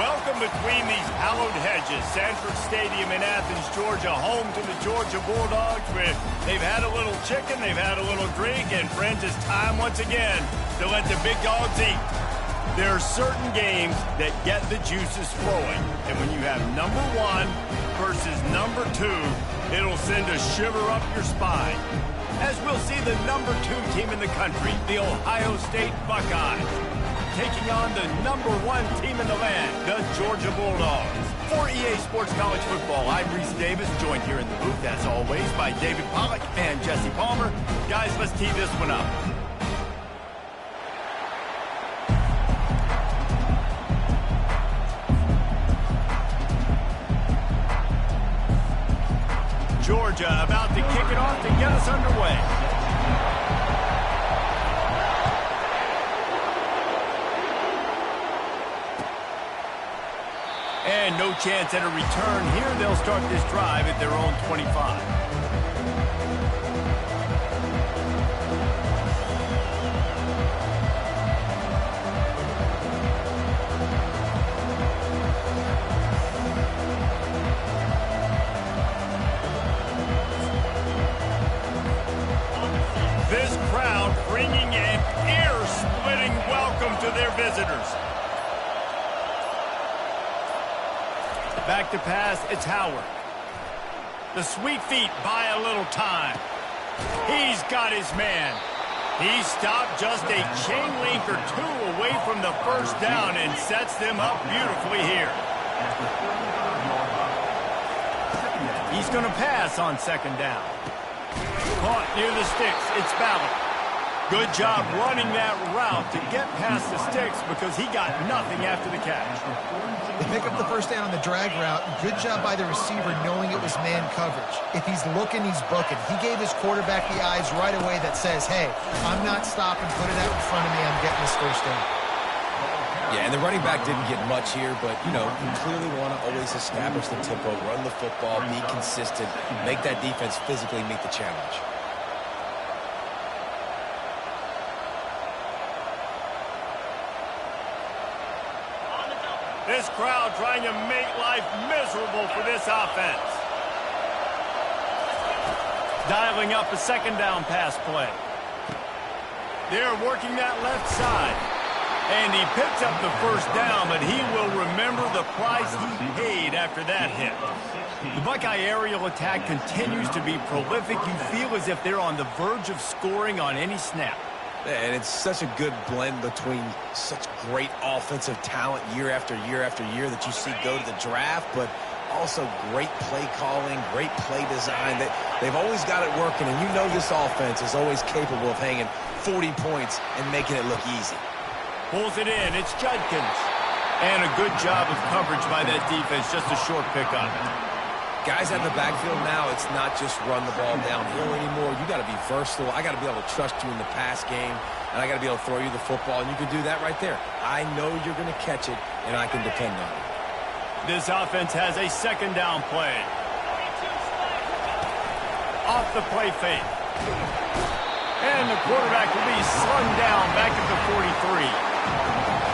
Welcome between these hallowed hedges. Sanford Stadium in Athens, Georgia, home to the Georgia Bulldogs. Where they've had a little chicken, they've had a little drink, and friends, it's time once again to let the big dogs eat. There are certain games that get the juices flowing, and when you have number one versus number two, it'll send a shiver up your spine. As we'll see the number two team in the country, the Ohio State Buckeyes, taking on the number one team in the land, the Georgia Bulldogs. For EA Sports College Football, I'm Reese Davis, joined here in the booth, as always, by David Pollack and Jesse Palmer. Guys, let's tee this one up. Georgia about to kick it off to get us underway. And no chance at a return here. They'll start this drive at their own 25. This crowd bringing an ear-splitting welcome to their visitors. Back to pass, it's Howard. The sweet feet buy a little time. He's got his man. He stopped just a chain link or two away from the first down and sets them up beautifully here. He's going to pass on second down. Caught near the sticks, it's Ballard. Good job running that route to get past the sticks because he got nothing after the catch. They pick up the first down on the drag route. Good job by the receiver knowing it was man coverage. If he's looking, he's booking. He gave his quarterback the eyes right away that says, hey, I'm not stopping, put it out in front of me, I'm getting this first down. Yeah, and the running back didn't get much here, but, you clearly want to always establish the tempo, run the football, be consistent, make that defense physically meet the challenge. This crowd trying to make life miserable for this offense. Dialing up a second down pass play. They're working that left side. And he picks up the first down, but he will remember the price he paid after that hit. The Buckeye aerial attack continues to be prolific. You feel as if they're on the verge of scoring on any snap. And it's such a good blend between such great offensive talent year after year after year that you see go to the draft, but also great play calling, great play design. They've always got it working, and you know this offense is always capable of hanging 40 points and making it look easy. Pulls it in. It's Judkins. And a good job of coverage by that defense. Just a short pickup. Guys out of the backfield now, it's not just run the ball downhill anymore. You got to be versatile. I got to be able to trust you in the pass game, and I got to be able to throw you the football, and you can do that right there. I know you're going to catch it, and I can depend on it. This offense has a second down play. Off the play fake. And the quarterback will be slung down back at the 43.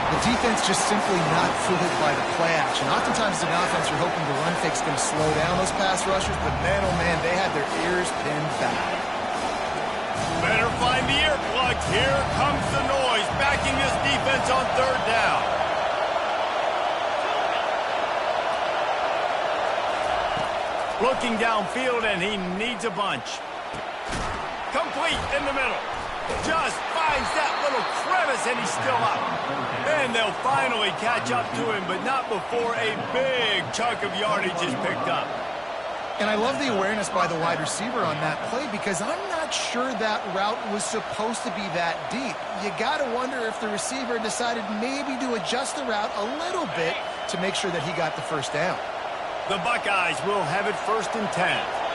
The defense just simply not fooled by the play action. Oftentimes, an offense, you're hoping the run fake's going to slow down those pass rushers, but man, oh man, they had their ears pinned back. Better find the earplugs. Here comes the noise, backing this defense on third down. Looking downfield, and he needs a bunch. Complete in the middle. Just finds that little crevice, and he's still up. And they'll finally catch up to him, but not before a big chunk of yardage is picked up. And I love the awareness by the wide receiver on that play because I'm not sure that route was supposed to be that deep. You got to wonder if the receiver decided maybe to adjust the route a little bit to make sure that he got the first down. The Buckeyes will have it 1st and 10.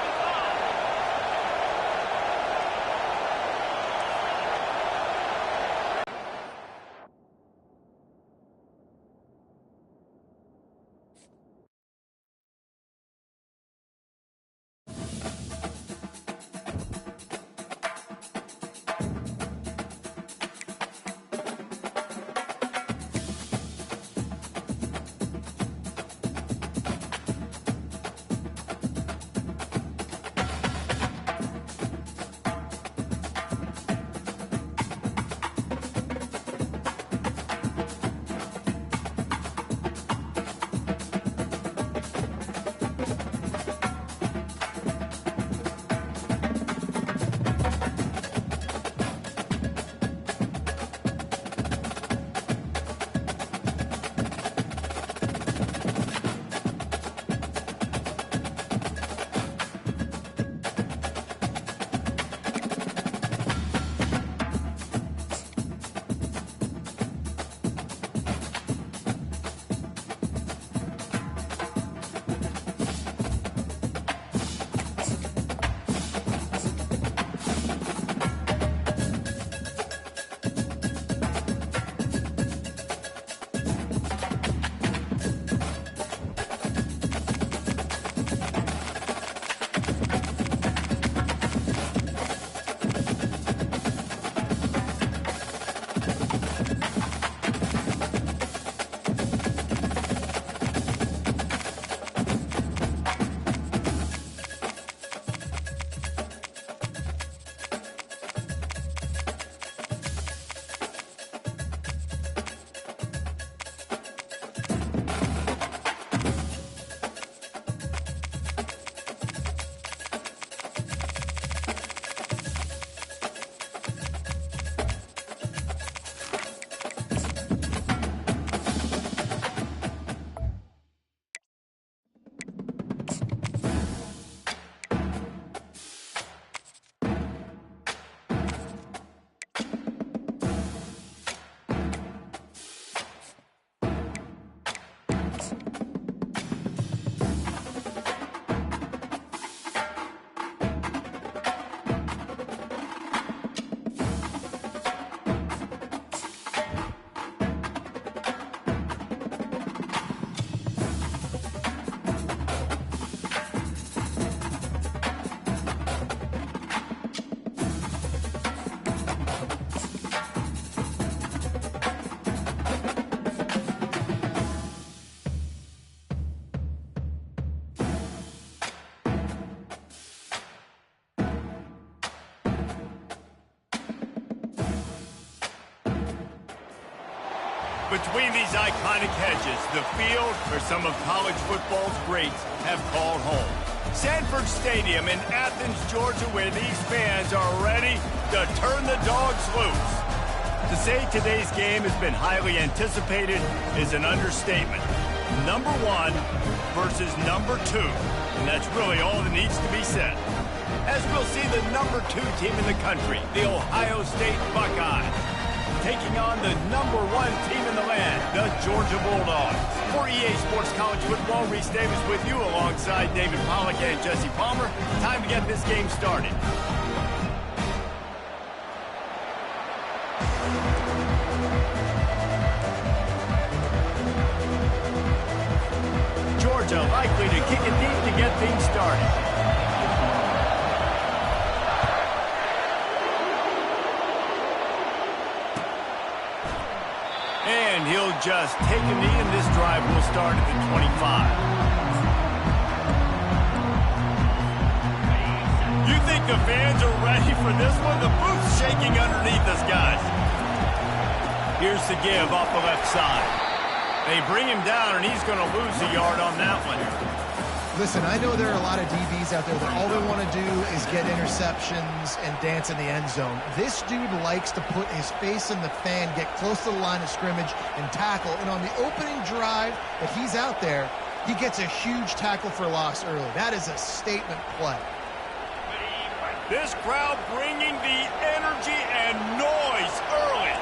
Between these iconic hedges, the field where some of college football's greats have called home. Sanford Stadium in Athens, Georgia, where these fans are ready to turn the dogs loose. To say today's game has been highly anticipated is an understatement. Number 1 versus number 2, and that's really all that needs to be said. As we'll see the number 2 team in the country, the Ohio State Buckeyes, taking on the number 1 team in the land, the Georgia Bulldogs. For EA Sports College Football, Reese Davis with you alongside David Pollack and Jesse Palmer. Time to get this game started. Georgia likely to kick it deep to get things started. And he'll just take a knee, and this drive will start at the 25. You think the fans are ready for this one? The booth's shaking underneath us, guys. Here's the give off the left side. They bring him down, and he's going to lose a yard on that one. Listen, I know there are a lot of DBs out there that all they want to do is get interceptions and dance in the end zone. This dude likes to put his face in the fan, get close to the line of scrimmage, and tackle. And on the opening drive that he's out there, he gets a huge tackle for loss early. That is a statement play. This crowd bringing the energy and noise early.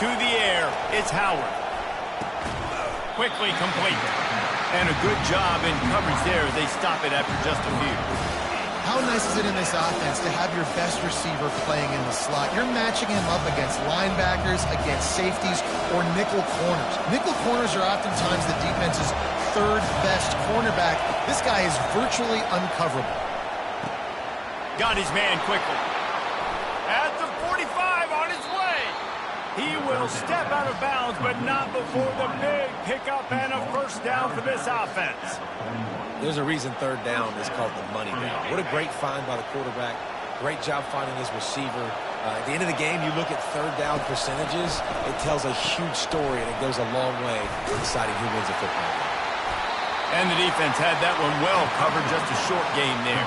To the air, it's Howard. Quickly complete. And a good job in coverage there as they stop it after just a few. How nice is it in this offense to have your best receiver playing in the slot? You're matching him up against linebackers, against safeties, or nickel corners. Nickel corners are oftentimes the defense's third best cornerback. This guy is virtually uncoverable. Got his man quickly. At the 45 on his way. He will step out of bounds, but not before the big pickup and a first down for this offense. There's a reason third down is called the money down. What a great find by the quarterback. Great job finding his receiver. At the end of the game, you look at third down percentages. It tells a huge story, and it goes a long way to deciding who wins a football game. And the defense had that one well covered, just a short game there.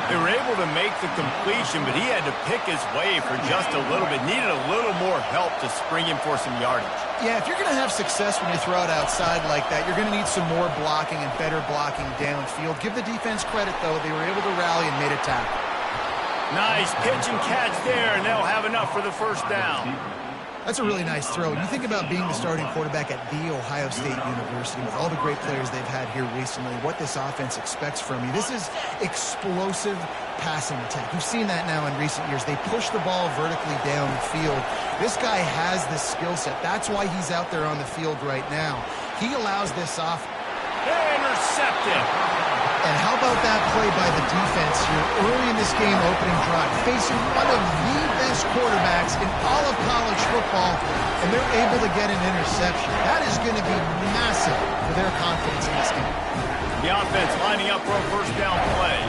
They were able to make the completion, but he had to pick his way for just a little bit. Needed a little more help to spring him for some yardage. Yeah, if you're going to have success when you throw it outside like that, you're going to need some more blocking and better blocking downfield. Give the defense credit, though. They were able to rally and made a tackle. Nice pitch and catch there, and they'll have enough for the first down. That's a really nice throw. You think about being the starting quarterback at The Ohio State University with all the great players they've had here recently, what this offense expects from you. This is explosive passing attack. You've seen that now in recent years. They push the ball vertically down the field. This guy has the skill set. That's why he's out there on the field right now. He allows this off. Intercepted. And how about that play by the defense here early in this game opening drive, facing one of the best quarterbacks in all of college football, and they're able to get an interception. That is going to be massive for their confidence in this game. The offense lining up for a first down play.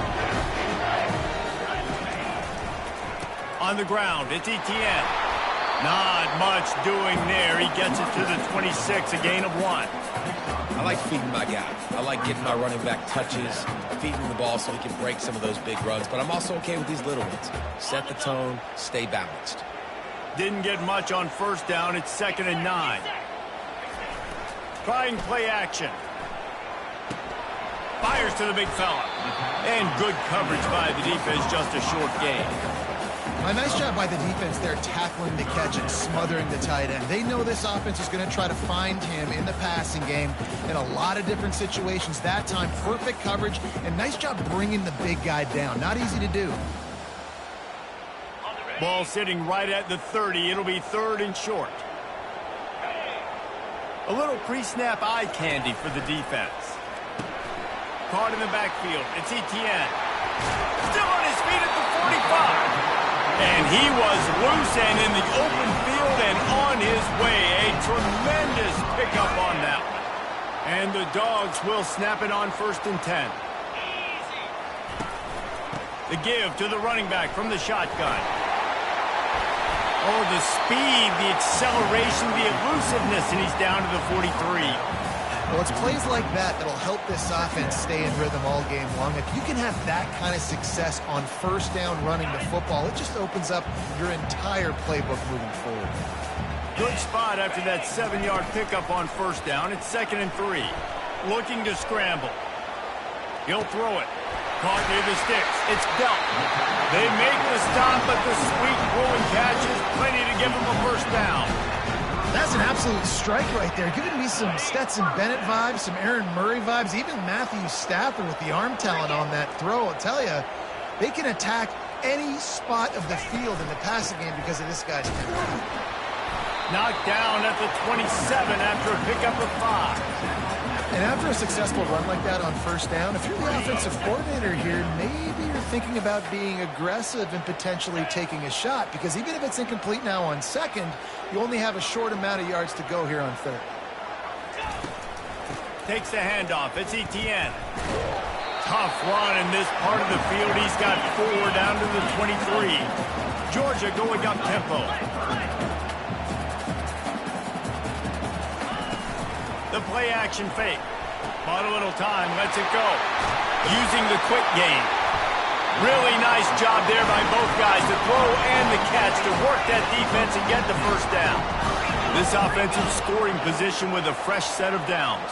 On the ground, it's Etienne. Not much doing there. He gets it to the 26, a gain of 1. I like feeding my guy. I like getting my running back touches, feeding the ball so he can break some of those big runs. But I'm also okay with these little ones. Set the tone, stay balanced. Didn't get much on first down. It's 2nd and 9. Trying play action. Fires to the big fella. And good coverage by the defense, just a short gain. A nice job by the defense there tackling the catch and smothering the tight end. They know this offense is going to try to find him in the passing game in a lot of different situations. That time, perfect coverage, and nice job bringing the big guy down. Not easy to do. Ball sitting right at the 30. It'll be 3rd and short. A little pre-snap eye candy for the defense. Caught in the backfield. It's Etienne. Still on his feet at the 45. And he was loose and in the open field and on his way. A tremendous pickup on that one. And the Dogs will snap it on 1st and 10. The give to the running back from the shotgun. Oh, the speed, the acceleration, the elusiveness, and he's down to the 43. Well, it's plays like that that'll help this offense stay in rhythm all game long. If you can have that kind of success on first down running the football, it just opens up your entire playbook moving forward. Good spot after that 7-yard pickup on first down. It's 2nd and 3. Looking to scramble. He'll throw it. Caught near the sticks. It's dealt. They make the stop, but the sweet throwing catch is plenty to give them a first down. That's an absolute strike right there. Giving me some Stetson Bennett vibes, some Aaron Murray vibes, even Matthew Stafford with the arm talent on that throw. I'll tell you, they can attack any spot of the field in the passing game because of this guy's talent. Knocked down at the 27 after a pickup of 5. And after a successful run like that on first down, if you're the offensive coordinator here, maybe you're thinking about being aggressive and potentially taking a shot, because even if it's incomplete now on second, you only have a short amount of yards to go here on third. Takes the handoff. It's Etienne. Tough run in this part of the field. He's got 4 down to the 23. Georgia going up tempo. The play action fake. Bought a little time, lets it go. Using the quick game. Really nice job there by both guys, the throw and the catch, to work that defense and get the first down. This offensive scoring position with a fresh set of downs.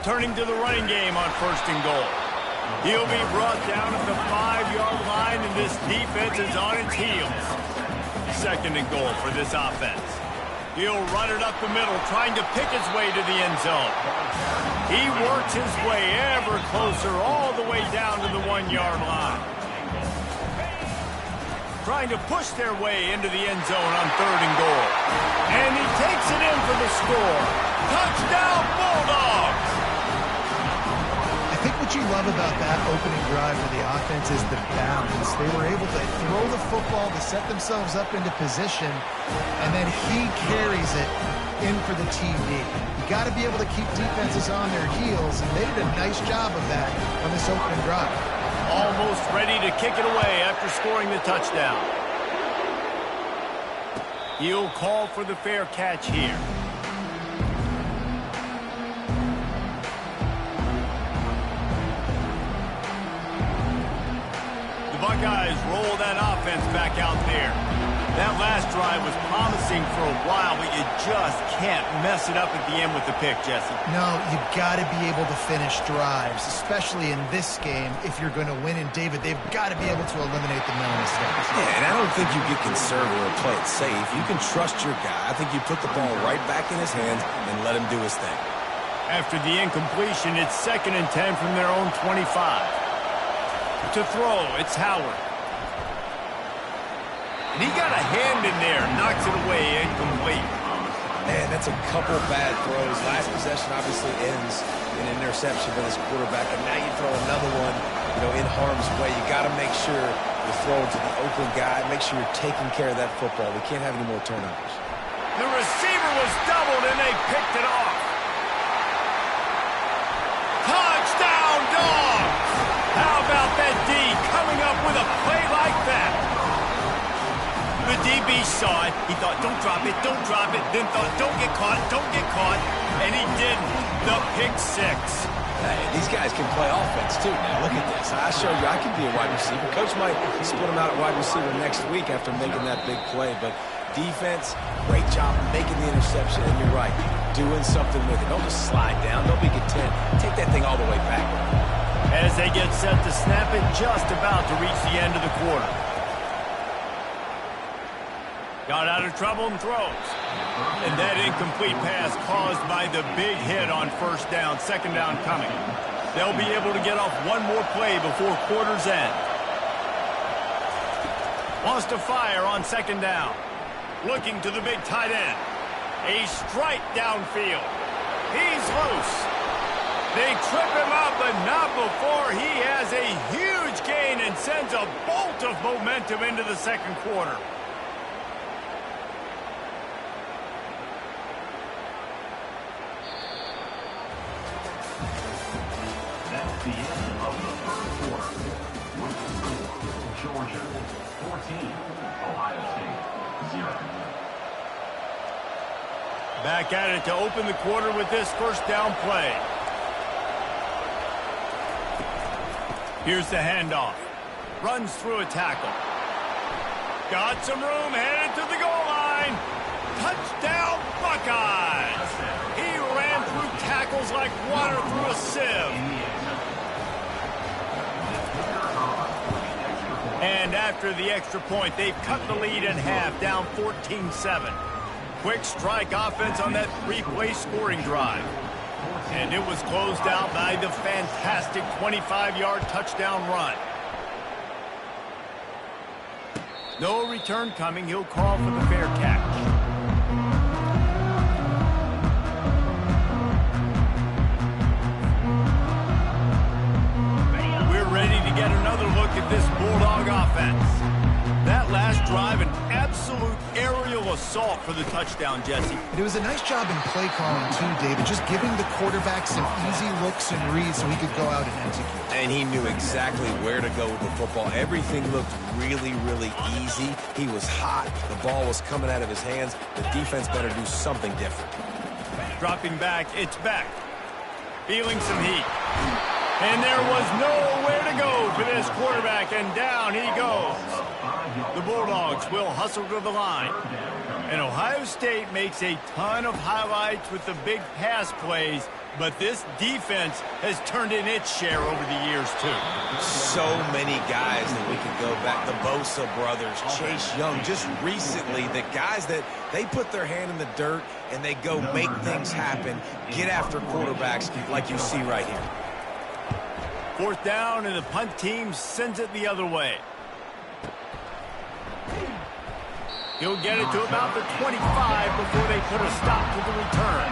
Turning to the running game on 1st and goal. He'll be brought down at the 5-yard line, and this defense is on its heels. 2nd and goal for this offense. He'll run it up the middle, trying to pick his way to the end zone. He works his way ever closer, all the way down to the 1-yard line. Trying to push their way into the end zone on 3rd and goal. And he takes it in for the score. Touchdown, Bulldogs! I think what you love about that opening drive for the offense is the balance. They were able to throw the football to set themselves up into position, and then he carries it in for the TD. You got to be able to keep defenses on their heels, and they did a nice job of that on this opening drive. Almost ready to kick it away after scoring the touchdown. He'll call for the fair catch here. Buckeyes roll that offense back out there. That last drive was promising for a while, but you just can't mess it up at the end with the pick, Jesse. No, you got to be able to finish drives, especially in this game. If you're going to win, and David, they've got to be able to eliminate the mental mistakes. Yeah, and I don't think you get conservative or play it safe. You can trust your guy. I think you put the ball right back in his hands and let him do his thing. After the incompletion, it's 2nd and 10 from their own 25. To throw, it's Howard. And he got a hand in there, knocks it away, incomplete. Man, that's a couple bad throws. Last possession obviously ends in an interception for this quarterback, and now you throw another one, in harm's way. You got to make sure you're throwing to the open guy. Make sure you're taking care of that football. We can't have any more turnovers. The receiver was doubled, and they picked it off. Touchdown, Dogs! How about that D coming up with a play like that? The DB saw it. He thought, don't drop it, then thought, don't get caught, and he didn't. The pick 6. Hey, these guys can play offense too now. Look at this. I showed you I can be a wide receiver. Coach might split him out at wide receiver next week after making that big play, but defense, great job making the interception, and you're right, doing something with it. Don't just slide down. Don't be content. Take that thing all the way back. As they get set to snap it, just about to reach the end of the quarter. Got out of trouble and throws. And that incomplete pass caused by the big hit on first down, 2nd down coming. They'll be able to get off one more play before quarter's end. Wants to fire on 2nd down. Looking to the big tight end. A strike downfield. He's loose. They trip him up, but not before he has a huge gain and sends a bolt of momentum into the 2nd quarter. the end of the first quarter. With the score, Georgia 14, Ohio State 0. Back at it to open the quarter with this first down play. Here's the handoff. Runs through a tackle. Got some room, headed to the goal line. Touchdown, Buckeyes! He ran through tackles like water through a sieve. And after the extra point, they've cut the lead in half, down 14-7. Quick strike offense on that three-play scoring drive. And it was closed out by the fantastic 25-yard touchdown run. No return coming. He'll call for the fair catch. We're ready to get another look at this Bulldog offense. That last drive, an absolute aerial assault for the touchdown, Jesse. It was a nice job in play calling, too, David, just giving the quarterback some easy looks and reads so he could go out and execute. And he knew exactly where to go with the football. Everything looked really, really easy. He was hot. The ball was coming out of his hands. The defense better do something different. Dropping back, it's back. Feeling some heat. And there was nowhere to go for this quarterback, and down he goes. The Bulldogs will hustle to the line. And Ohio State makes a ton of highlights with the big pass plays, but this defense has turned in its share over the years, too. So many guys that we could go back. The Bosa brothers, Chase Young, just recently, the guys that they put their hand in the dirt and they go make things happen, get after quarterbacks like you see right here. Fourth down, and the punt team sends it the other way. He'll get it to about the 25 before they put a stop to the return.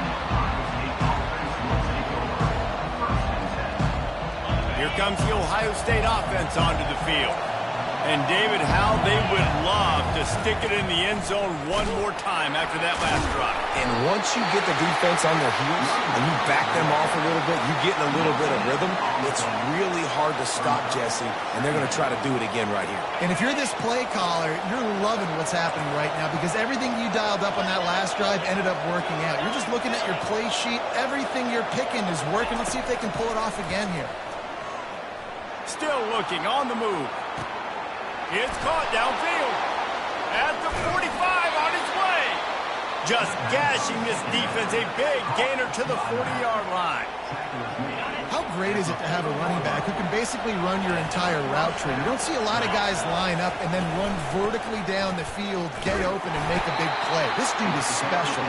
Here comes the Ohio State offense onto the field. And David, how they would love to stick it in the end zone one more time after that last drive. And once you get the defense on their heels and you back them off a little bit, you get in a little bit of rhythm, it's really hard to stop, Jesse, and they're going to try to do it again right here. And if you're this play caller, you're loving what's happening right now because everything you dialed up on that last drive ended up working out. You're just looking at your play sheet. Everything you're picking is working. Let's see if they can pull it off again here. Still looking on the move. It's caught downfield. At the 45 on its way. Just gashing this defense. A big gainer to the 40-yard line. How great is it to have a running back who can basically run your entire route tree? You don't see a lot of guys line up and then run vertically down the field, get open, and make a big play. This dude is special.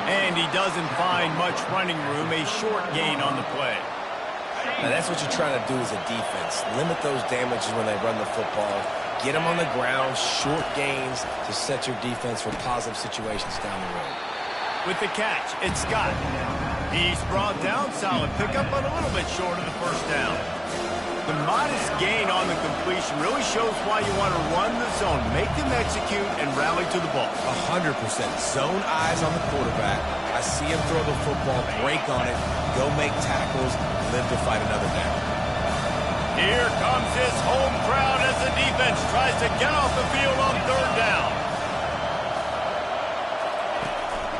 And he doesn't find much running room. A short gain on the play. Now that's what you're trying to do as a defense. Limit those damages when they run the football. Get them on the ground, short gains to set your defense for positive situations down the road. With the catch, it's Scott. He's brought down, solid pickup, but a little bit short of the first down. The modest gain on the completion really shows why you want to run the zone, make them execute, and rally to the ball. 100%. Zone eyes on the quarterback. I see him throw the football, break on it, go make tackles, live to fight another down. Here comes his home crowd as the defense tries to get off the field on third down.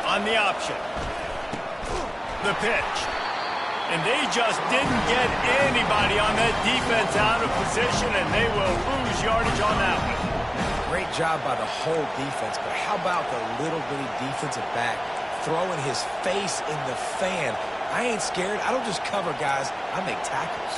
On the option. The pitch. And they just didn't get anybody on that defense out of position, and they will lose yardage on that one. Great job by the whole defense, but how about the little bitty defensive back throwing his face in the fan? I ain't scared. I don't just cover guys. I make tackles.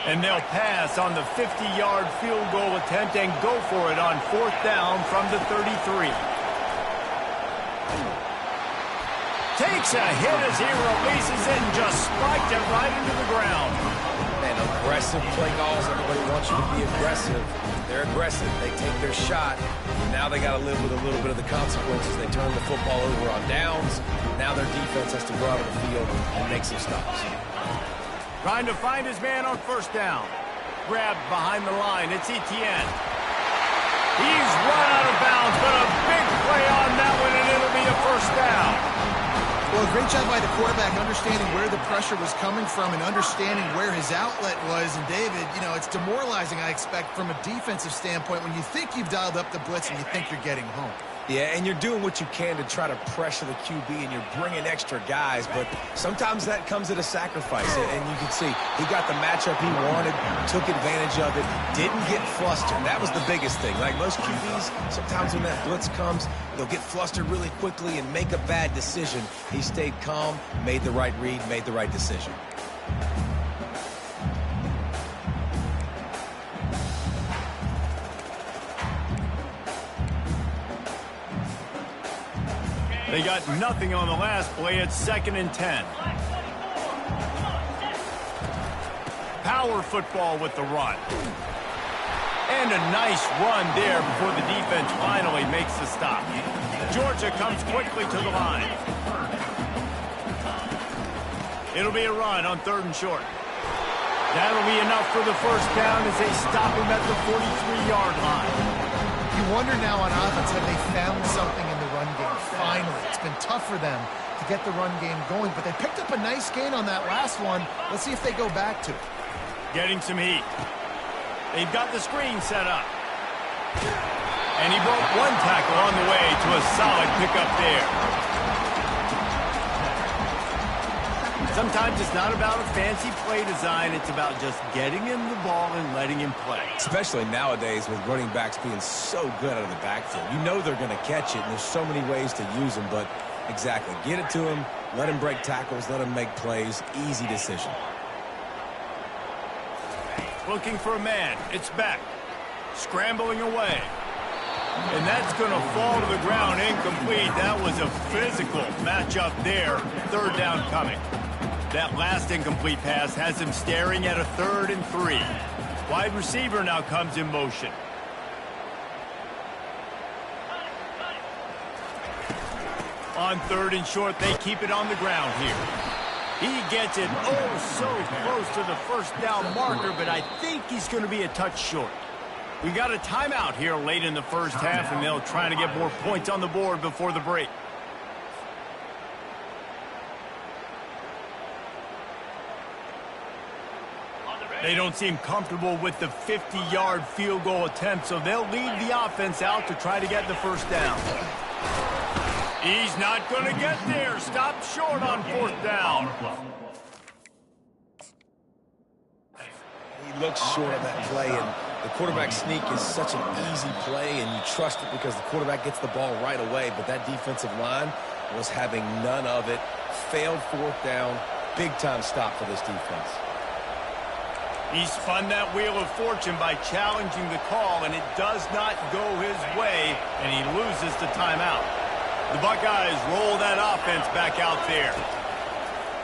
And they'll pass on the 50-yard field goal attempt and go for it on fourth down from the 33. Takes a hit as he releases it and just spiked it right into the ground. And aggressive play calls. Everybody wants you to be aggressive. They're aggressive. They take their shot. Now they got to live with a little bit of the consequences. They turn the football over on downs. Now their defense has to go out on the field and make some stops. Trying to find his man on first down. Grabbed behind the line. It's Etienne. He's run out of bounds, but a big play on that one, and it'll be a first down. Well, great job by the quarterback understanding where the pressure was coming from and understanding where his outlet was. And, David, you know, it's demoralizing, I expect, from a defensive standpoint when you think you've dialed up the blitz and you think you're getting home. Yeah, and you're doing what you can to try to pressure the QB, and you're bringing extra guys, but sometimes that comes at a sacrifice. And you can see he got the matchup he wanted, took advantage of it, didn't get flustered. That was the biggest thing. Like most QBs, sometimes when that blitz comes, they'll get flustered really quickly and make a bad decision. He stayed calm, made the right read, made the right decision. They got nothing on the last play. It's 2nd and 10. Power football with the run. And a nice run there before the defense finally makes the stop. Georgia comes quickly to the line. It'll be a run on 3rd and short. That'll be enough for the first down as they stop him at the 43-yard line. You wonder now on offense, have they found something in the run game? Finally, it's been tough for them to get the run game going, but they picked up a nice gain on that last one. Let's see if they go back to it. Getting some heat. They've got the screen set up. And he broke one tackle on the way to a solid pickup there. Sometimes it's not about a fancy play design. It's about just getting him the ball and letting him play. Especially nowadays with running backs being so good out of the backfield. You know they're going to catch it, and there's so many ways to use them. But exactly, get it to him, let him break tackles, let him make plays. Easy decision. Looking for a man. It's Beck. Scrambling away. And that's going to fall to the ground incomplete. That was a physical matchup there. 3rd down coming. That last incomplete pass has him staring at a 3rd and 3. Wide receiver now comes in motion. On 3rd and short, they keep it on the ground here. He gets it so close to the first down marker, but I think he's going to be a touch short. We got a timeout here late in the first half, and they'll try to get more points on the board before the break. They don't seem comfortable with the 50-yard field goal attempt, so they'll lead the offense out to try to get the first down. He's not going to get there. Stopped short on 4th down. He looks short of that play, and the quarterback sneak is such an easy play, and you trust it because the quarterback gets the ball right away, but that defensive line was having none of it. Failed 4th down. Big-time stop for this defense. He spun that wheel of fortune by challenging the call, and it does not go his way, and he loses the timeout. The Buckeyes roll that offense back out there.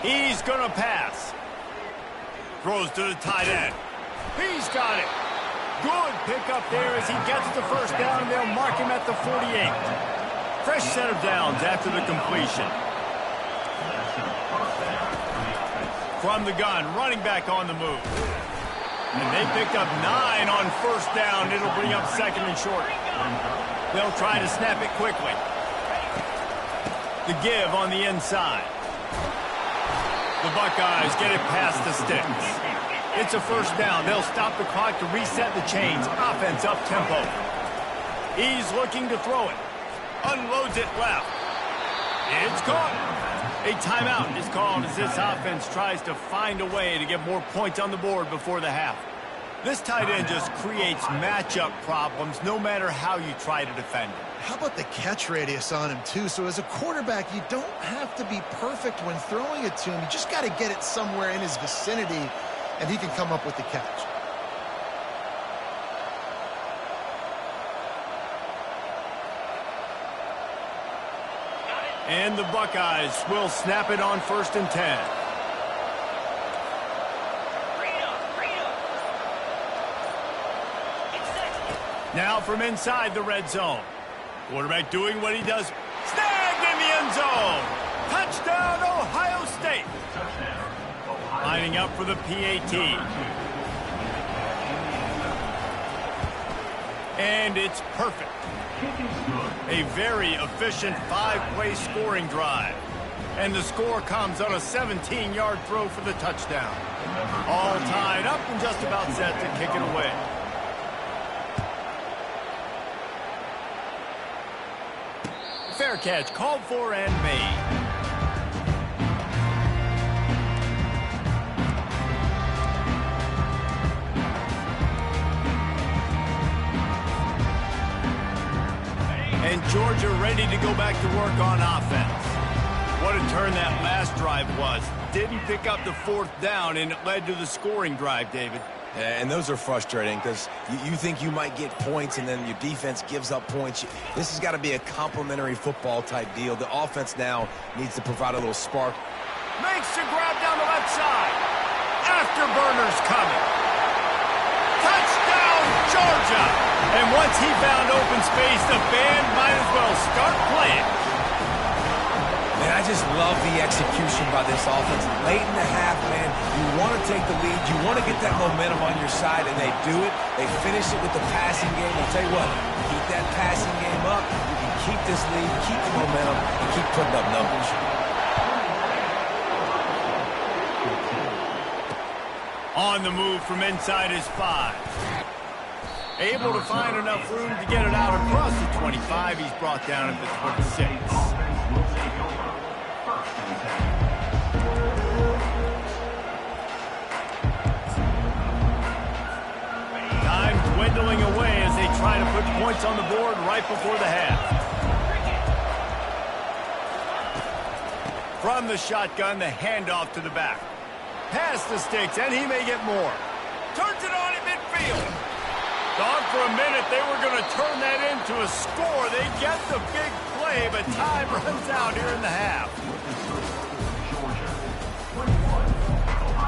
He's going to pass. Throws to the tight end. He's got it. Good pickup there as he gets the first down. They'll mark him at the 48. Fresh set of downs after the completion. From the gun, running back on the move. And they picked up 9 on first down. It'll bring up 2nd and short. They'll try to snap it quickly. The give on the inside. The Buckeyes get it past the sticks. It's a first down. They'll stop the clock to reset the chains. Offense up tempo. He's looking to throw it. Unloads it left. It's caught. A timeout is called as this offense tries to find a way to get more points on the board before the half. This tight end just creates matchup problems no matter how you try to defend it. How about the catch radius on him, too? So as a quarterback, you don't have to be perfect when throwing it to him. You just got to get it somewhere in his vicinity, and he can come up with the catch. And the Buckeyes will snap it on 1st and 10. Now from inside the red zone. Quarterback doing what he does. Snagged in the end zone. Touchdown, Ohio State. lining up for the PAT. And it's perfect. A very efficient 5-play scoring drive. And the score comes on a 17-yard throw for the touchdown. All tied up and just about set to kick it away. Fair catch called for and made. And Georgia ready to go back to work on offense. What a turn that last drive was. Didn't pick up the 4th down, and it led to the scoring drive, David. Yeah, and those are frustrating because you think you might get points and then your defense gives up points. This has got to be a complimentary football type deal. The offense now needs to provide a little spark. Makes the grab down the left side. Afterburner's coming. Touchdown, Georgia! And once he found open space, the band might as well start playing. Man, I just love the execution by this offense. Late in the half, man, you want to take the lead. You want to get that momentum on your side, and they do it. They finish it with the passing game. I'll tell you what, keep that passing game up. You can keep this lead, keep the momentum, and keep putting up numbers. On the move from inside his 5. Able to find enough room to get it out across the 25. He's brought down at the 26. Time dwindling away as they try to put points on the board right before the half. From the shotgun, the handoff to the back. Past the sticks, and he may get more. Turns it on at midfield. Thought for a minute they were going to turn that into a score. They get the big play, but time runs out here in the half.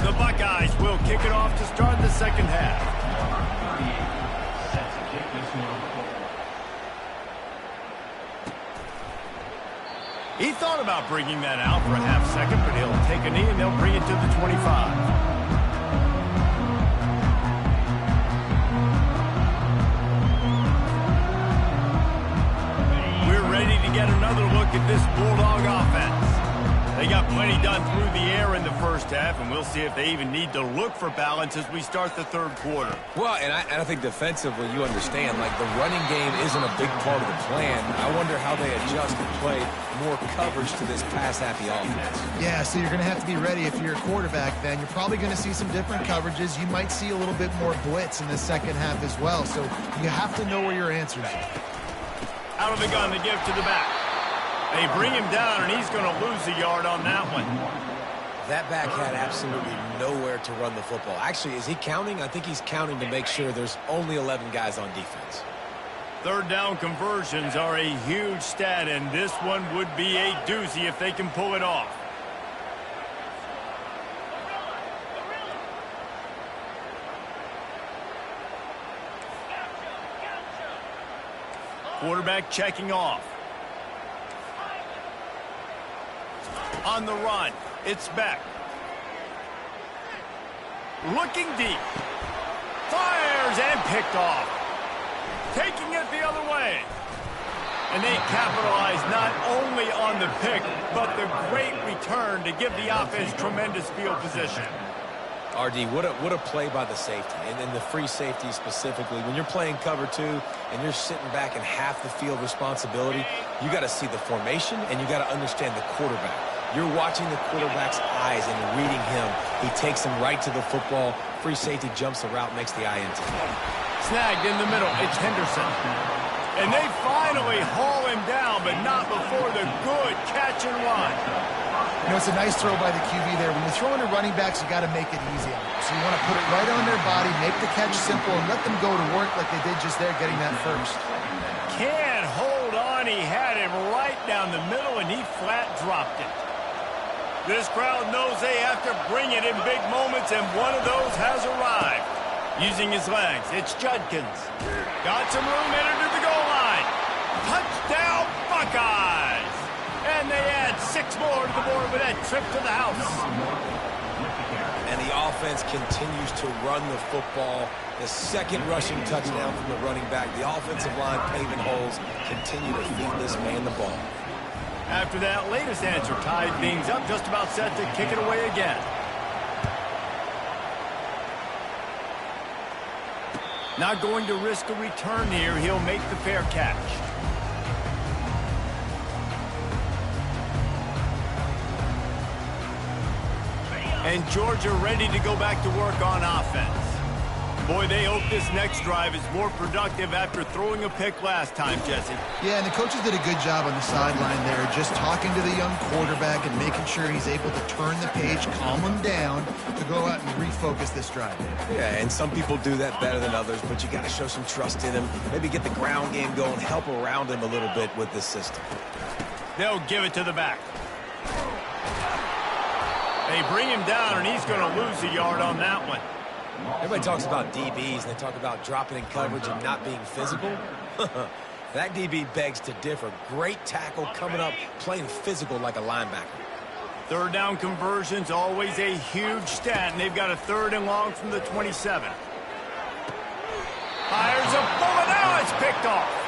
The Buckeyes will kick it off to start the second half. He thought about bringing that out for a half second, but he'll take a knee and they'll bring it to the 25. We're ready to get another look at this Bulldog offense. They got plenty done through the air in the first half, and we'll see if they even need to look for balance as we start the third quarter. Well, and I think defensively, you understand, like the running game isn't a big part of the plan. I wonder how they adjust and play more coverage to this pass-happy offense. Yeah, so you're going to have to be ready if you're a quarterback then. You're probably going to see some different coverages. You might see a little bit more blitz in the second half as well, so you have to know where your answers are. Out of the gun, the give to the back. They bring him down, and he's going to lose a yard on that one. That back had absolutely nowhere to run the football. Actually, is he counting? I think he's counting to make sure there's only 11 guys on defense. Third down conversions are a huge stat, and this one would be a doozy if they can pull it off. Quarterback checking off. On the run, it's Beck. Looking deep. Fires and picked off. Taking it the other way. And they capitalize not only on the pick, but the great return to give the offense tremendous field position. RD, what a play by the safety, and then the free safety specifically. When you're playing cover 2 and you're sitting back in half the field responsibility, you got to see the formation and you got to understand the quarterback. You're watching the quarterback's eyes and reading him. He takes him right to the football. Free safety jumps the route, makes the INT. Snagged in the middle. It's Henderson. And they finally haul him down, but not before the good catch and run. You know, it's a nice throw by the QB there. When you're throwing to running backs, you got to make it easy on them. So you want to put it right on their body, make the catch simple, and let them go to work like they did just there, getting that first. Can't hold on. He had him right down the middle, and he flat dropped it. This crowd knows they have to bring it in big moments, and one of those has arrived. Using his legs, it's Judkins. Got some room headed to the goal line. Touchdown, Buckeyes! And they add 6 more to the board with that trip to the house. And the offense continues to run the football. The second rushing touchdown from the running back. The offensive line paving holes, continue to feed this man the ball. After that latest answer tied things up, just about set to kick it away again. Not going to risk a return here. He'll make the fair catch. And Georgia ready to go back to work on offense. Boy, they hope this next drive is more productive after throwing a pick last time, Jesse. Yeah, and the coaches did a good job on the sideline there, just talking to the young quarterback and making sure he's able to turn the page, calm him down, to go out and refocus this drive. Yeah, and some people do that better than others, but you got to show some trust in him. Maybe get the ground game going, help around him a little bit with this system. They'll give it to the back. They bring him down, and he's going to lose a yard on that one. Everybody talks about DBs, and they talk about dropping in coverage and not being physical. That DB begs to differ. Great tackle coming up, playing physical like a linebacker. Third down conversion's always a huge stat, and they've got a 3rd and long from the 27. Fires a bullet. Now it's picked off.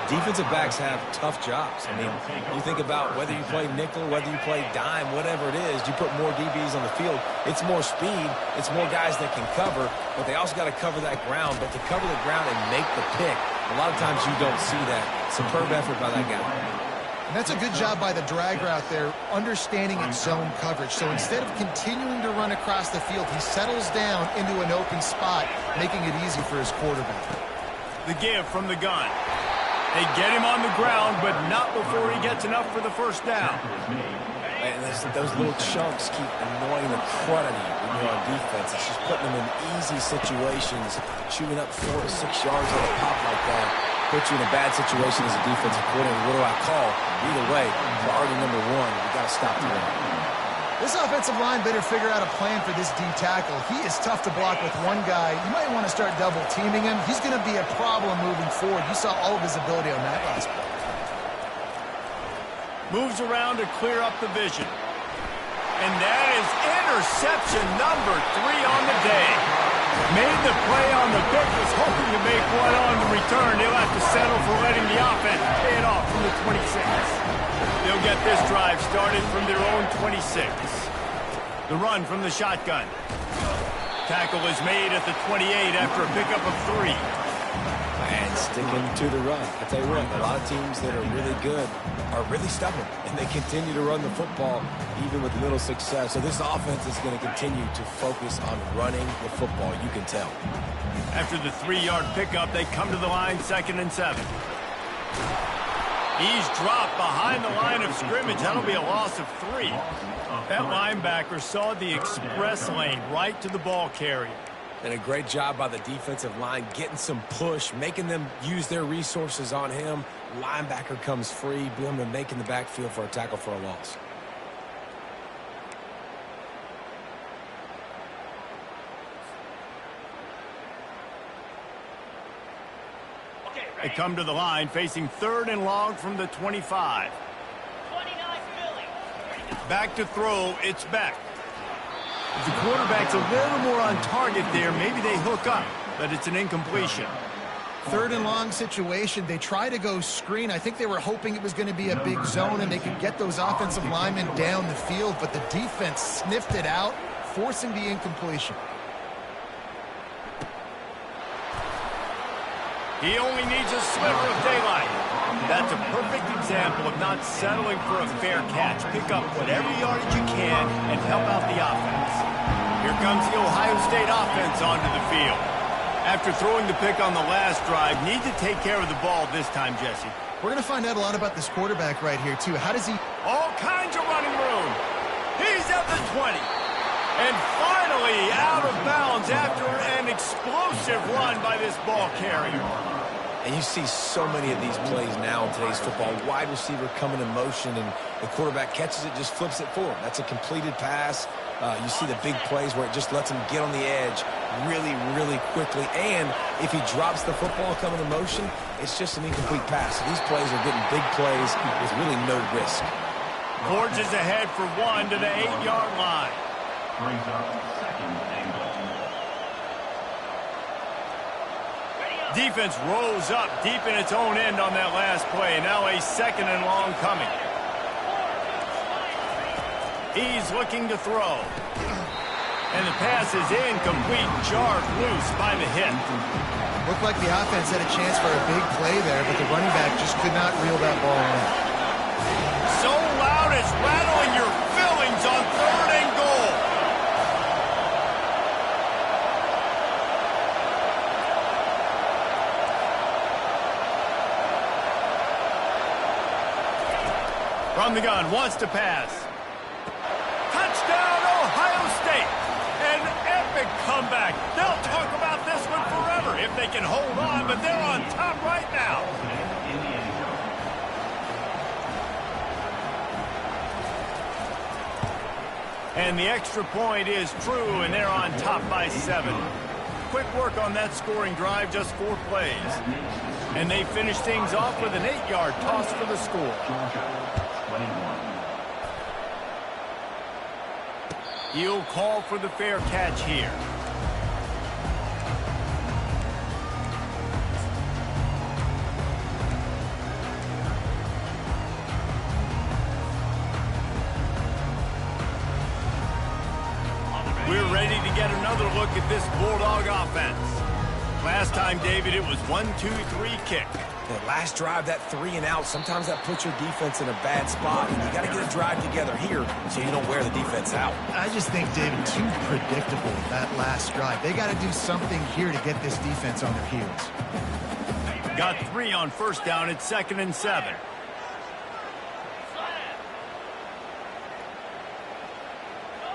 Defensive backs have tough jobs. I mean, you think about whether you play nickel, whether you play dime, whatever it is, you put more DBs on the field. It's more speed. It's more guys that can cover, but they also got to cover that ground. But to cover the ground and make the pick, a lot of times you don't see that. Superb effort by that guy. And that's a good job by the drag route there, understanding its zone coverage. So instead of continuing to run across the field, he settles down into an open spot, making it easy for his quarterback. The give from the gun. They get him on the ground, but not before he gets enough for the 1st down. And those little chunks keep annoying the crud out of you when you're on defense. It's just putting them in easy situations, chewing up 4 to 6 yards at a pop like that. Put you in a bad situation as a defensive coordinator. What do I call? Either way, priority number 1, you got to stop the run. This offensive line better figure out a plan for this D tackle. He is tough to block with one guy. You might want to start double teaming him. He's going to be a problem moving forward. You saw all of his ability on that last play. Moves around to clear up the vision. And that is interception number 3 on the day. Made the play on the pick, was hoping to make one on the return. He'll have to settle for letting the offense pay it off from the 26. They'll get this drive started from their own 26. The run from the shotgun. Tackle is made at the 28 after a pickup of 3. And sticking to the run. I tell you what, a lot of teams that are really good are really stubborn, and they continue to run the football even with little success. So this offense is going to continue to focus on running the football, you can tell. After the 3-yard pickup, they come to the line 2nd and 7. He's dropped behind the line of scrimmage. That'll be a loss of 3. That linebacker saw the express lane right to the ball carrier. And a great job by the defensive line, getting some push, making them use their resources on him. Linebacker comes free, boom, and making the backfield for a tackle for a loss. They come to the line, facing 3rd and long from the 25. Back to throw, it's Beck. If the quarterback's a little more on target there, maybe they hook up, but it's an incompletion. 3rd and long situation. They try to go screen. I think they were hoping it was going to be a big zone and they could get those offensive linemen down the field, but the defense sniffed it out, forcing the incompletion. He only needs a sliver of daylight. That's a perfect example of not settling for a fair catch. Pick up whatever yardage you can and help out the offense. Here comes the Ohio State offense onto the field. After throwing the pick on the last drive, need to take care of the ball this time, Jesse. We're going to find out a lot about this quarterback right here, too. How does he... All kinds of running room. He's at the 20. And finally out of bounds after an explosive run by this ball carrier. And you see so many of these plays now in today's football. Wide receiver coming in motion, and the quarterback catches it, just flips it forward. That's a completed pass. You see the big plays where it just lets him get on the edge really, really quickly. And if he drops the football coming in motion, it's just an incomplete pass. So these plays are getting big plays with really no risk. Forges ahead for 1 to the 8-yard line. brings up second and goal. Defense rose up deep in its own end on that last play. Now a second and long coming. He's looking to throw. And the pass is incomplete, jarred loose by the hit. Looked like the offense had a chance for a big play there, but the running back just could not reel that ball in. So loud it's rattling your fillings on third and goal. From the gun, wants to pass. Touchdown, Ohio State. An epic comeback. They'll talk about this one forever if they can hold on, but they're on top right now. And the extra point is true, and they're on top by 7. Quick work on that scoring drive, just 4 plays. And they finish things off with an 8-yard toss for the score. He'll call for the fair catch here. We're ready to get another look at this Bulldog offense. Last time, David, it was 1-2-3 kick. That last drive, that 3 and out, sometimes that puts your defense in a bad spot. And you got to get a drive together here so you don't wear the defense out. I just think, David, too predictable, that last drive. They got to do something here to get this defense on their heels. Got 3 on first down at 2nd and 7.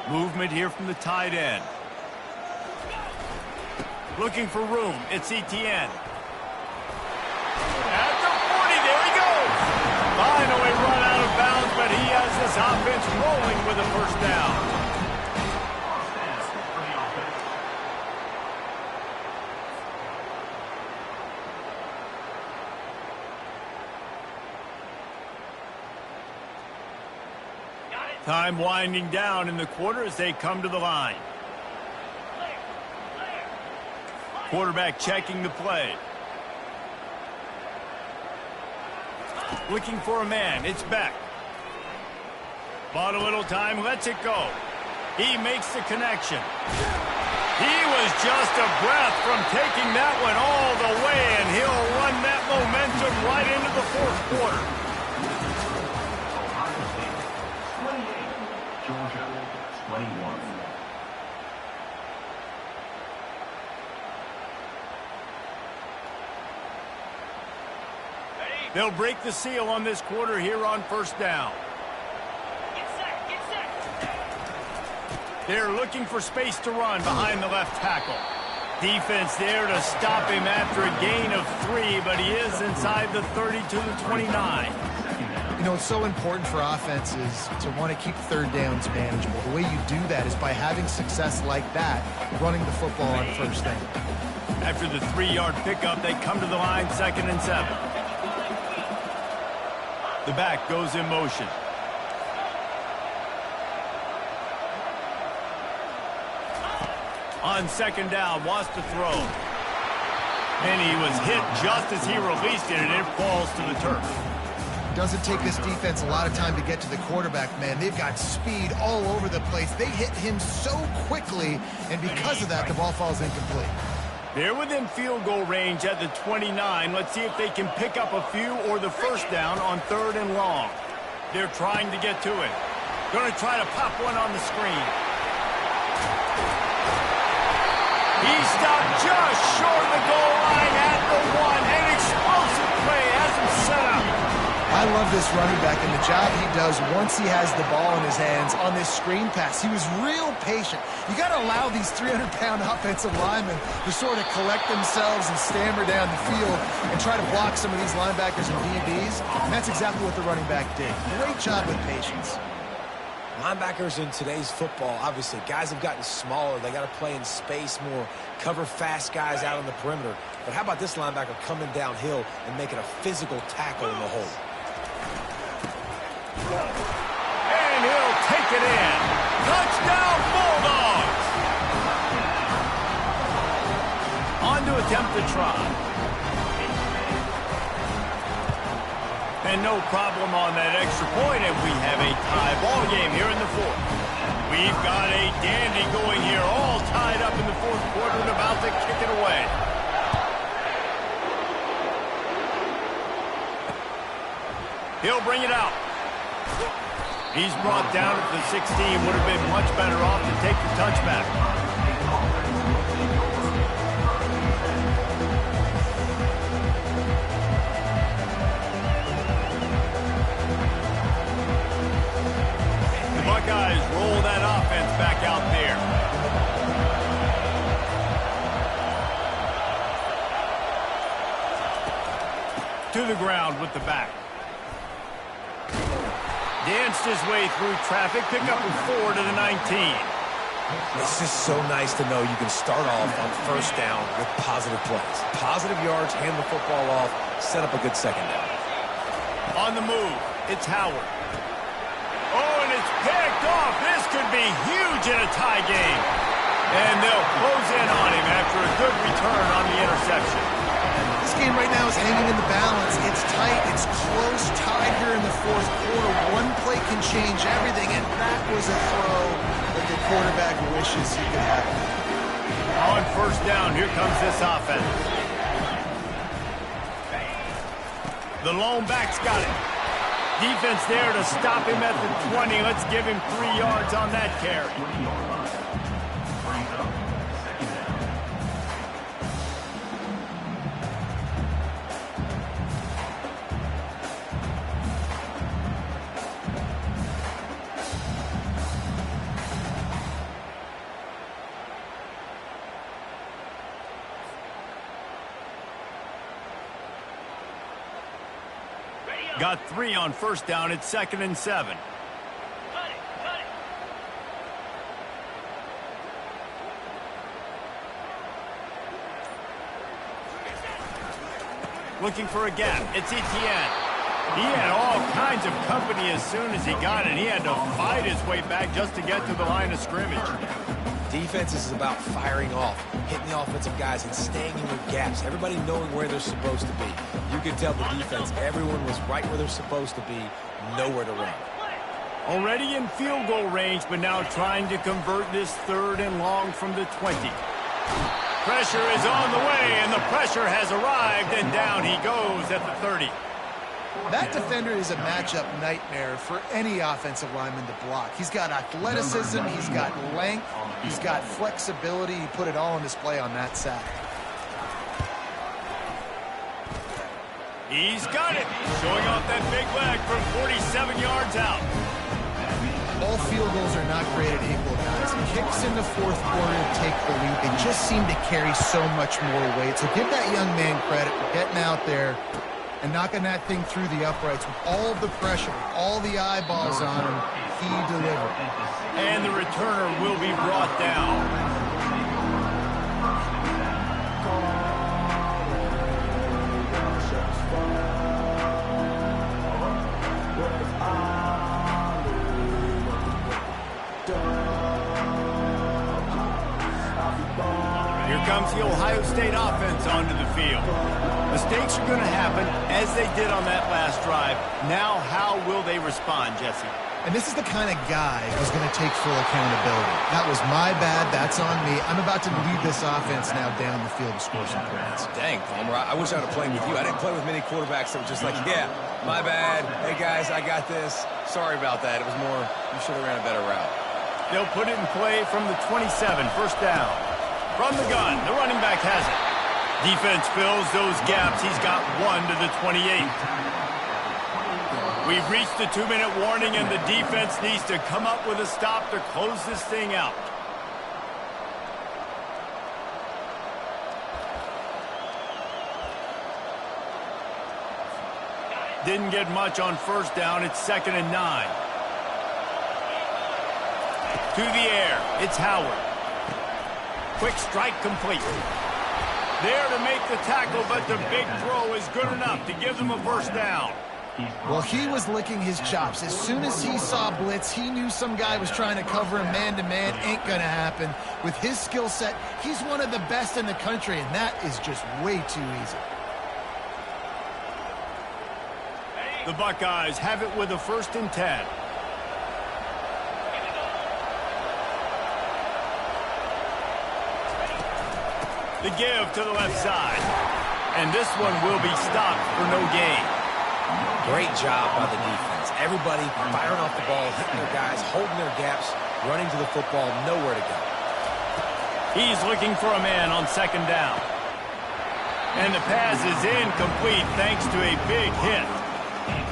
Movement here from the tight end. Looking for room. It's Etienne. At the 40, there he goes. Finally run out of bounds, but he has this offense rolling with a first down. Time winding down in the quarter as they come to the line. Quarterback checking the play. Looking for a man. It's Beck. Bought a little time. Lets it go. He makes the connection. He was just a breath from taking that one all the way, and he'll run that momentum right into the fourth quarter. Georgia 21. They'll break the seal on this quarter here on first down. Get set. They're looking for space to run behind the left tackle. Defense there to stop him after a gain of 3, but he is inside the 30 to the 29. You know, it's so important for offenses to want to keep third downs manageable. The way you do that is by having success like that, running the football on first down. After the 3-yard pickup, they come to the line 2nd and 7. The back goes in motion. On 2nd down, wants to throw. And he was hit just as he released it, and it falls to the turf. Doesn't take this defense a lot of time to get to the quarterback, man. They've got speed all over the place. They hit him so quickly, and because of that, the ball falls incomplete. They're within field goal range at the 29. Let's see if they can pick up a few or the first down on 3rd and long. They're trying to get to it. Going to try to pop one on the screen. He stopped just short of the goal line at the 1. An explosive play has him set up. I love this running back and the job he does once he has the ball in his hands on this screen pass. He was real patient. You got to allow these 300-pound offensive linemen to sort of collect themselves and stammer down the field and try to block some of these linebackers and DBs. And that's exactly what the running back did. Great job with patience. Linebackers in today's football, obviously, guys have gotten smaller. They got to play in space more, cover fast guys out on the perimeter. But how about this linebacker coming downhill and making a physical tackle in the hole? And he'll take it in. Touchdown, Bulldogs! attempt to try. And no problem on that extra point, and we have a tie ball game here in the fourth. We've got a dandy going here, all tied up in the fourth quarter and about to kick it away. He'll bring it out. He's brought down at the 16. Would have been much better off to take the touchback. The Buckeyes roll that offense back out there. To the ground with the back. Danced his way through traffic, pick up a 4 to the 19. It's just so nice to know you can start off on first down with positive plays. Positive yards, hand the football off, set up a good second down. On the move, it's Howard. Oh, and it's picked off. This could be huge in a tie game. And they'll close in on him after a good return on the interception. This game right now is hanging in the balance. It's tight. It's close, tied here in the fourth quarter. One play can change everything, and that was a throw that the quarterback wishes he could have. On first down, here comes this offense. The lone back's got it. Defense there to stop him at the 20. Let's give him 3 yards on that carry. Got 3 on first down. It's 2nd and 7. Cut it, cut it. Looking for a gap. It's Etienne. He had all kinds of company as soon as he got it. He had to fight his way back just to get to the line of scrimmage. Defense is about firing off, hitting the offensive guys, and staying in their gaps. Everybody knowing where they're supposed to be. You could tell the defense, everyone was right where they're supposed to be, nowhere to run. Already in field goal range, but now trying to convert this 3rd and long from the 20. Pressure is on the way, and the pressure has arrived, and down he goes at the 30. That defender is a matchup nightmare for any offensive lineman to block. He's got athleticism, he's got length, he's got flexibility. He put it all on display on that sack. He's got it, showing off that big leg from 47 yards out. All field goals are not created equal, guys. Kicks in the fourth quarter to take the lead. They just seem to carry so much more weight. So give that young man credit for getting out there and knocking that thing through the uprights with all of the pressure, all the eyeballs on him. He delivered. And the returner will be brought down. Here comes the Ohio State offense onto the field. Mistakes are going to happen, as they did on that last drive. Now, how will they respond, Jesse? And this is the kind of guy who's going to take full accountability. That was my bad. That's on me. I'm about to lead this offense now down the field to score some points. Dang, Palmer, I wish I would have played with you. I didn't play with many quarterbacks that were just like, yeah, my bad. Hey, guys, I got this. Sorry about that. It was more, you should have ran a better route. They'll put it in play from the 27, first down. From the gun, the running back has it. Defense fills those gaps. He's got 1 to the 28. We've reached the 2-minute warning, and the defense needs to come up with a stop to close this thing out. Didn't get much on first down. It's 2nd and 9. To the air, it's Howard. Quick strike complete. There to make the tackle, but the big throw is good enough to give them a first down. Well, he was licking his chops. As soon as he saw blitz, he knew some guy was trying to cover him man-to-man. Ain't going to happen. With his skill set, he's one of the best in the country, and that is just way too easy. The Buckeyes have it with a 1st and 10. The give to the left side. And this one will be stopped for no gain. Great job by the defense. Everybody firing off the ball, hitting their guys, holding their gaps, running to the football, nowhere to go. He's looking for a man on 2nd down. And the pass is incomplete thanks to a big hit.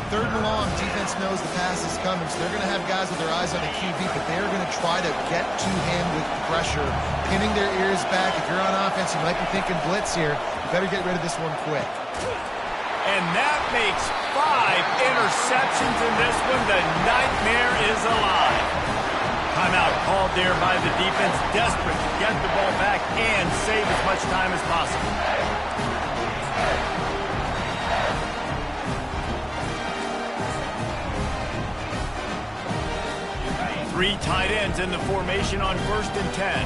3rd and long, defense knows the pass is coming, so they're going to have guys with their eyes on the QB, but they're going to try to get to him with pressure, pinning their ears back. If you're on offense, you might be thinking blitz here. You better get rid of this one quick. And that makes 5 interceptions in this one. The nightmare is alive. Timeout called there by the defense, desperate to get the ball back and save as much time as possible. 3 tight ends in the formation on 1st and 10.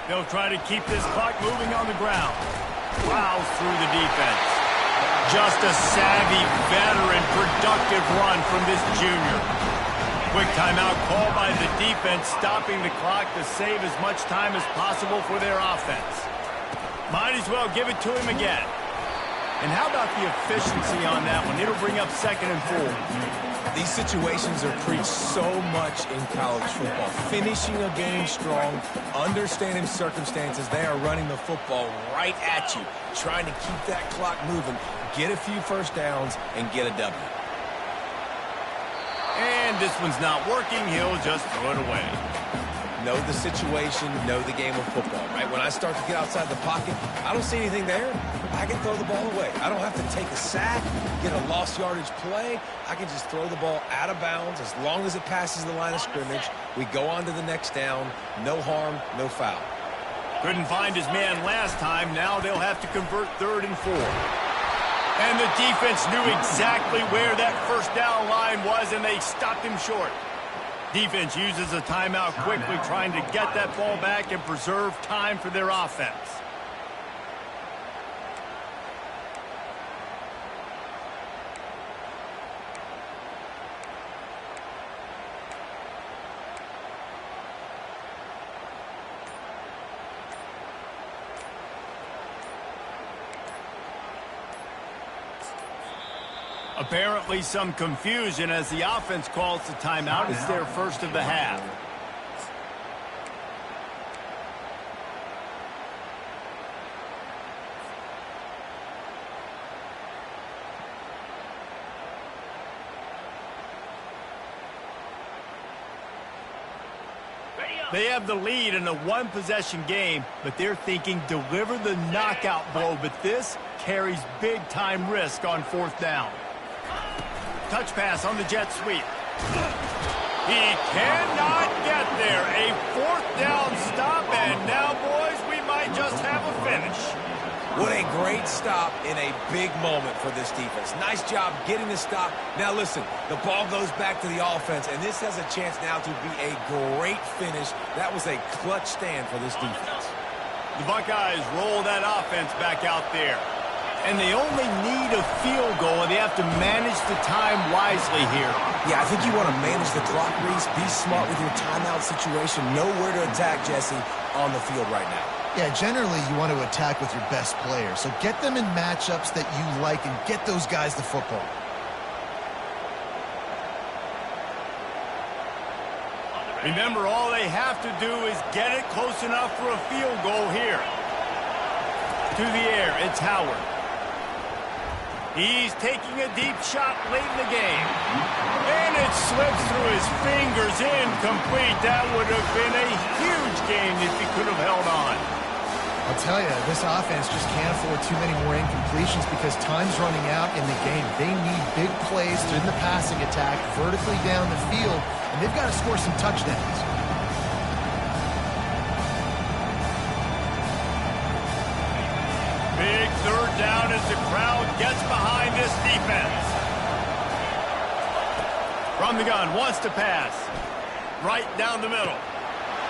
They'll try to keep this clock moving on the ground. Plows through the defense. Just a savvy, veteran, productive run from this junior. Quick timeout called by the defense, stopping the clock to save as much time as possible for their offense. Might as well give it to him again. And how about the efficiency on that one? It'll bring up 2nd and 4. These situations are preached so much in college football. Finishing a game strong, understanding circumstances. They are running the football right at you, trying to keep that clock moving, get a few 1st downs, and get a W. And this one's not working. He'll just throw it away. Know the situation, know the game of football, right? When I start to get outside the pocket, I don't see anything there. I can throw the ball away. I don't have to take a sack, get a lost yardage play. I can just throw the ball out of bounds as long as it passes the line of scrimmage. We go on to the next down. No harm, no foul. Couldn't find his man last time. Now they'll have to convert 3rd and 4. And the defense knew exactly where that 1st down line was, and they stopped him short. Defense uses a timeout quickly, trying to get that ball back and preserve time for their offense. Apparently some confusion as the offense calls the timeout. It's their 1st of the half. They have the lead in a 1-possession game, but they're thinking deliver the knockout blow, but this carries big-time risk on 4th down. Touch pass on the jet sweep. He cannot get there. A 4th down stop, and now, boys, we might just have a finish. What a great stop in a big moment for this defense. Nice job getting the stop. Now, listen, the ball goes back to the offense, and this has a chance now to be a great finish. That was a clutch stand for this defense. The Buckeyes roll that offense back out there. And they only need a field goal, and they have to manage the time wisely here. Yeah, I think you want to manage the clock, Reese. Be smart with your timeout situation. Know where to attack, Jesse, on the field right now. Yeah, generally you want to attack with your best player. So get them in matchups that you like and get those guys the football. Remember, all they have to do is get it close enough for a field goal here. To the air, it's Howard. He's taking a deep shot late in the game. And it slips through his fingers, incomplete. That would have been a huge game if he could have held on. I'll tell you, this offense just can't afford too many more incompletions because time's running out in the game. They need big plays in the passing attack, vertically down the field, and they've got to score some touchdowns. Big 3rd down as gets behind this defense. From the gun, wants to pass. Right down the middle.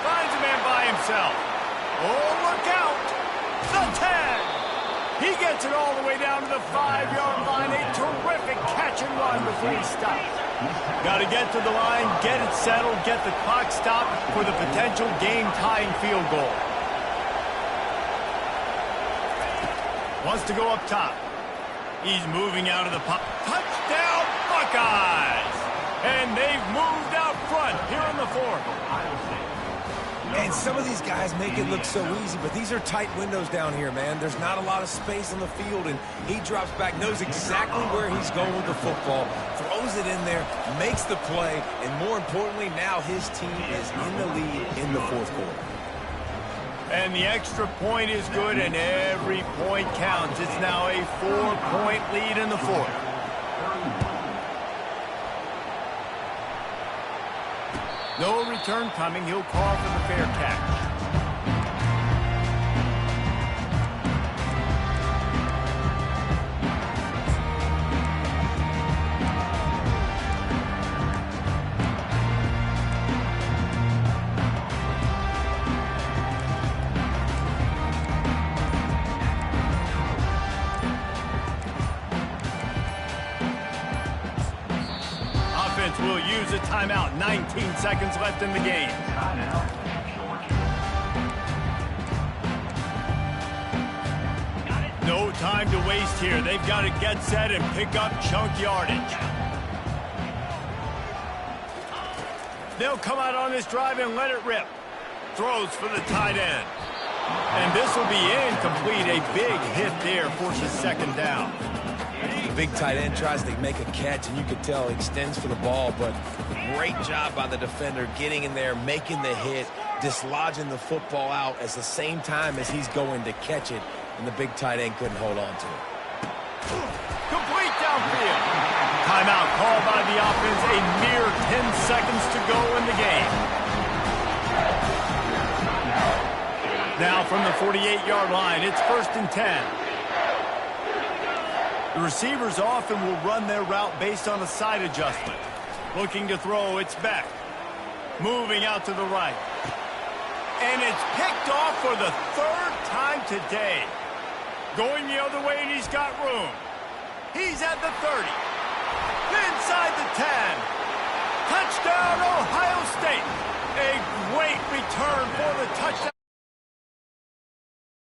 Finds a man by himself. Oh, look out. The 10. He gets it all the way down to the 5-yard line. A terrific catch and run before he stops. Got to get to the line, get it settled, get the clock stopped for the potential game-tying field goal. Wants to go up top. He's moving out of the pocket. Touchdown, Buckeyes! And they've moved out front here in the fourth. And some of these guys make it look so easy, but these are tight windows down here, man. There's not a lot of space on the field, and he drops back, knows exactly where he's going with the football, throws it in there, makes the play, and more importantly, now his team is in the lead in the fourth quarter. And the extra point is good, and every point counts. It's now a 4-point lead in the fourth. No return coming. He'll call for the fair catch. Will use a timeout. 19 seconds left in the game. No time to waste here. They've got to get set and pick up chunk yardage. They'll come out on this drive and let it rip. Throws for the tight end. And this will be incomplete. A big hit there forces second down. Big tight end tries to make a catch, and you can tell he extends for the ball, but great job by the defender getting in there, making the hit, dislodging the football out at the same time as he's going to catch it, and the big tight end couldn't hold on to it. Complete downfield. Timeout called by the offense. A mere 10 seconds to go in the game. Now from the 48-yard line, it's 1st and 10. The receivers often will run their route based on a side adjustment. Looking to throw, it's Beck. Moving out to the right. And it's picked off for the 3rd time today. Going the other way, and he's got room. He's at the 30. Inside the 10. Touchdown, Ohio State. A great return for the touchdown.